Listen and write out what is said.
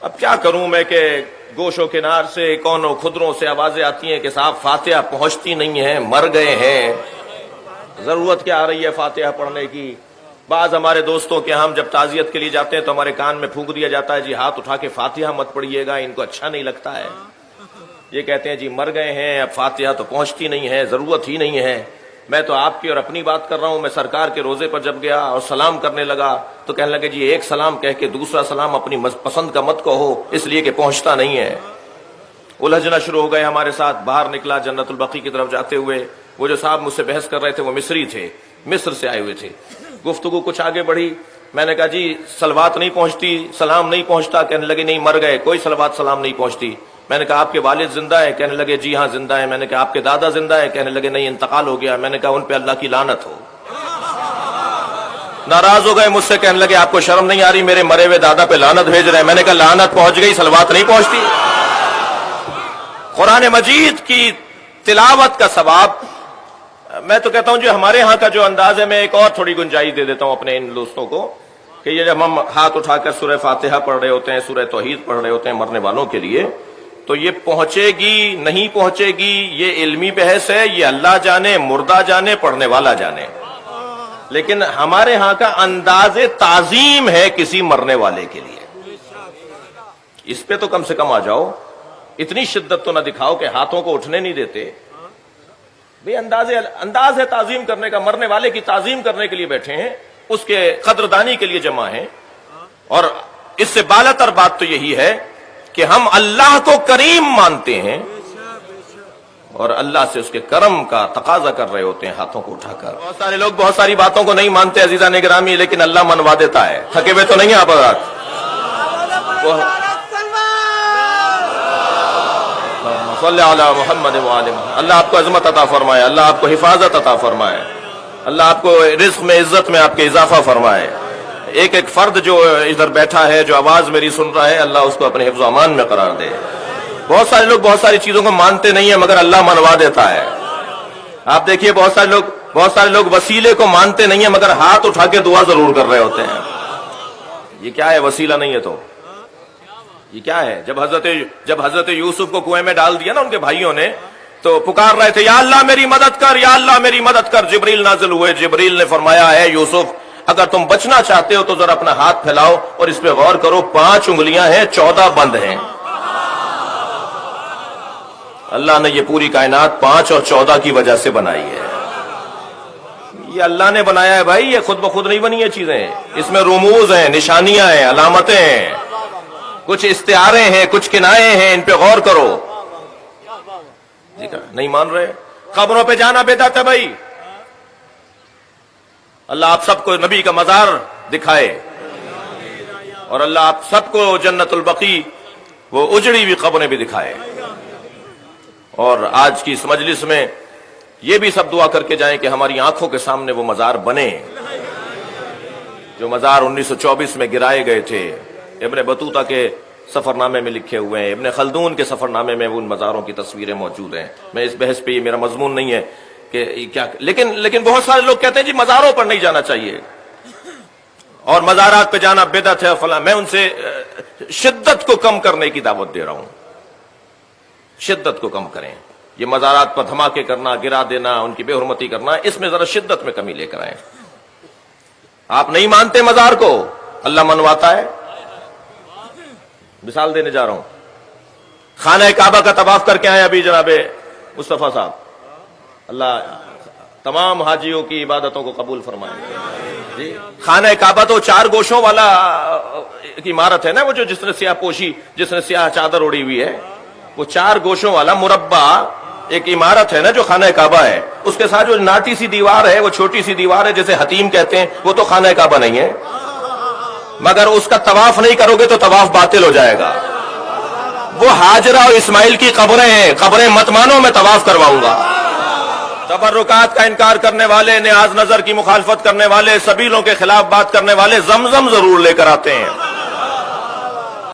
اب کیا کروں میں کہ گوشوں کنار سے کونوں خدروں سے آوازیں آتی ہیں کہ صاحب فاتحہ پہنچتی نہیں ہے، مر گئے ہیں، ضرورت کیا آ رہی ہے فاتحہ پڑھنے کی۔ بعض ہمارے دوستوں کے ہم جب تعزیت کے لیے جاتے ہیں تو ہمارے کان میں پھونک دیا جاتا ہے جی ہاتھ اٹھا کے فاتحہ مت پڑھیے گا، ان کو اچھا نہیں لگتا ہے۔ یہ کہتے ہیں جی مر گئے ہیں، اب فاتحہ تو پہنچتی نہیں ہے، ضرورت ہی نہیں ہے۔ میں تو آپ کی اور اپنی بات کر رہا ہوں۔ میں سرکار کے روزے پر جب گیا اور سلام کرنے لگا تو کہنے لگے جی ایک سلام کہہ کے دوسرا سلام اپنی پسند کا مت کہو، اس لیے کہ پہنچتا نہیں ہے۔ الجھنا شروع ہو گئے ہمارے ساتھ۔ باہر نکلا جنت البقیع کی طرف جاتے ہوئے، وہ جو صاحب مجھ سے بحث کر رہے تھے وہ مصری تھے، مصر سے آئے ہوئے تھے۔ گفتگو کچھ آگے بڑھی، میں نے کہا جی صلوات نہیں پہنچتی، سلام نہیں پہنچتا، کہنے لگے نہیں مر گئے، کوئی صلوات سلام نہیں پہنچتی۔ میں نے کہا آپ کے والد زندہ ہے، کہنے لگے جی ہاں زندہ ہے۔ میں نے کہا آپ کے دادا زندہ ہے، کہنے لگے نہیں انتقال ہو گیا۔ میں نے کہا ان پہ اللہ کی لعنت ہو۔ ناراض ہو گئے مجھ سے، کہنے لگے آپ کو شرم نہیں آ رہی، میرے مرے ہوئے دادا پہ لعنت بھیج رہے ہیں۔ میں نے کہا لعنت پہنچ گئی، صلوات نہیں پہنچتی۔ قرآن مجید کی تلاوت کا ثواب، میں تو کہتا ہوں جو ہمارے ہاں کا جو انداز ہے، میں ایک اور تھوڑی گنجائش دے دیتا ہوں اپنے ان دوستوں کو کہ یہ جب ہم ہاتھ اٹھا کر سورہ فاتحہ پڑھ رہے ہوتے ہیں، سورہ توحید پڑھ رہے ہوتے ہیں مرنے والوں کے لیے، تو یہ پہنچے گی نہیں پہنچے گی یہ علمی بحث ہے، یہ اللہ جانے، مردہ جانے، پڑھنے والا جانے۔ لیکن ہمارے ہاں کا انداز تعظیم ہے کسی مرنے والے کے لیے، اس پہ تو کم سے کم آ جاؤ، اتنی شدت تو نہ دکھاؤ کہ ہاتھوں کو اٹھنے نہیں دیتے۔ بھئی انداز ہے تعظیم کرنے کا، مرنے والے کی تعظیم کرنے کے لیے بیٹھے ہیں، اس کے قدردانی کے لیے جمع ہیں۔ اور اس سے بالاتر بات تو یہی ہے کہ ہم اللہ کو کریم مانتے ہیں اور اللہ سے اس کے کرم کا تقاضا کر رہے ہوتے ہیں ہاتھوں کو اٹھا کر۔ بہت سارے لوگ بہت ساری باتوں کو نہیں مانتے عزیزان گرامی، لیکن اللہ منوا دیتا ہے۔ تھکے ہوئے تو نہیں ہیں آپ حضرات؟ صلی علی محمد وآلہ محمد۔ اللہ آپ کو عظمت عطا فرمائے، اللہ آپ کو حفاظت عطا فرمائے، اللہ آپ کو رزق میں عزت میں آپ کے اضافہ فرمائے۔ ایک ایک فرد جو ادھر بیٹھا ہے، جو آواز میری سن رہا ہے، اللہ اس کو اپنے حفظ و امان میں قرار دے۔ بہت سارے لوگ بہت ساری چیزوں کو مانتے نہیں ہیں مگر اللہ منوا دیتا ہے۔ آپ دیکھیے بہت سارے لوگ وسیلے کو مانتے نہیں ہیں مگر ہاتھ اٹھا کے دعا ضرور کر رہے ہوتے ہیں۔ یہ کیا ہے؟ وسیلہ نہیں ہے تو یہ کیا ہے؟ جب حضرت یوسف کو کنویں میں ڈال دیا نا ان کے بھائیوں نے، تو پکار رہے تھے یا اللہ میری مدد کر، یا اللہ میری مدد کر۔ جبریل نازل ہوئے، جبریل نے فرمایا ہے یوسف اگر تم بچنا چاہتے ہو تو ذرا اپنا ہاتھ پھیلاؤ اور اس پہ غور کرو، 5 انگلیاں ہیں، 14 بند ہیں۔ اللہ نے یہ پوری کائنات 5 اور 14 کی وجہ سے بنائی ہے۔ یہ اللہ نے بنایا ہے بھائی، یہ خود بخود نہیں بنی یہ چیزیں، اس میں رموز ہیں، نشانیاں ہیں، علامتیں ہیں، کچھ استعارے ہیں، کچھ کنائے ہیں، ان پہ غور کرو۔ نہیں مان رہے؟ قبروں پہ جانا بدعت ہے بھائی۔ اللہ آپ سب کو نبی کا مزار دکھائے اور اللہ آپ سب کو جنت البقیع وہ اجڑی ہوئی قبریں بھی دکھائے۔ اور آج کی اس مجلس میں یہ بھی سب دعا کر کے جائیں کہ ہماری آنکھوں کے سامنے وہ مزار بنے جو مزار 1924 میں گرائے گئے تھے، ابن بطوطہ کے سفر نامے میں لکھے ہوئے ہیں، ابن خلدون کے سفر نامے میں ان مزاروں کی تصویریں موجود ہیں۔ میں اس بحث پہ یہ میرا مضمون نہیں ہے کہ کیا، لیکن بہت سارے لوگ کہتے ہیں جی مزاروں پر نہیں جانا چاہیے اور مزارات پہ جانا بدعت ہے فلاں۔ میں ان سے شدت کو کم کرنے کی دعوت دے رہا ہوں، شدت کو کم کریں۔ یہ مزارات پر دھماکے کرنا، گرا دینا، ان کی بے حرمتی کرنا، اس میں ذرا شدت میں کمی لے کر آئیں۔ آپ نہیں مانتے مزار کو، اللہ منواتا ہے۔ مثال دینے جا رہا ہوں، خانہ کعبہ کا طواف کر کے آئے ابھی جناب مصطفیٰ صاحب، اللہ تمام حاجیوں کی عبادتوں کو قبول فرمائے۔ جی خانہ کعبہ تو 4 گوشوں والا ایک عمارت ہے نا، وہ جو جس نے سیاہ پوشی، جس نے سیاہ چادر اڑی ہوئی ہے، وہ 4 گوشوں والا مربع ایک عمارت ہے نا جو خانہ کعبہ ہے۔ اس کے ساتھ جو ناٹی سی دیوار ہے، وہ چھوٹی سی دیوار ہے جسے حتیم کہتے ہیں، وہ تو خانہ کعبہ نہیں ہے، مگر اس کا طواف نہیں کرو گے تو طواف باطل ہو جائے گا۔ وہ ہاجرہ اور اسماعیل کی قبریں ہیں، قبریں مت مانو، میں طواف کرواؤں گا۔ تبرکات کا انکار کرنے والے، نیاز نظر کی مخالفت کرنے والے، سبیلوں کے خلاف بات کرنے والے زمزم ضرور لے کر آتے ہیں۔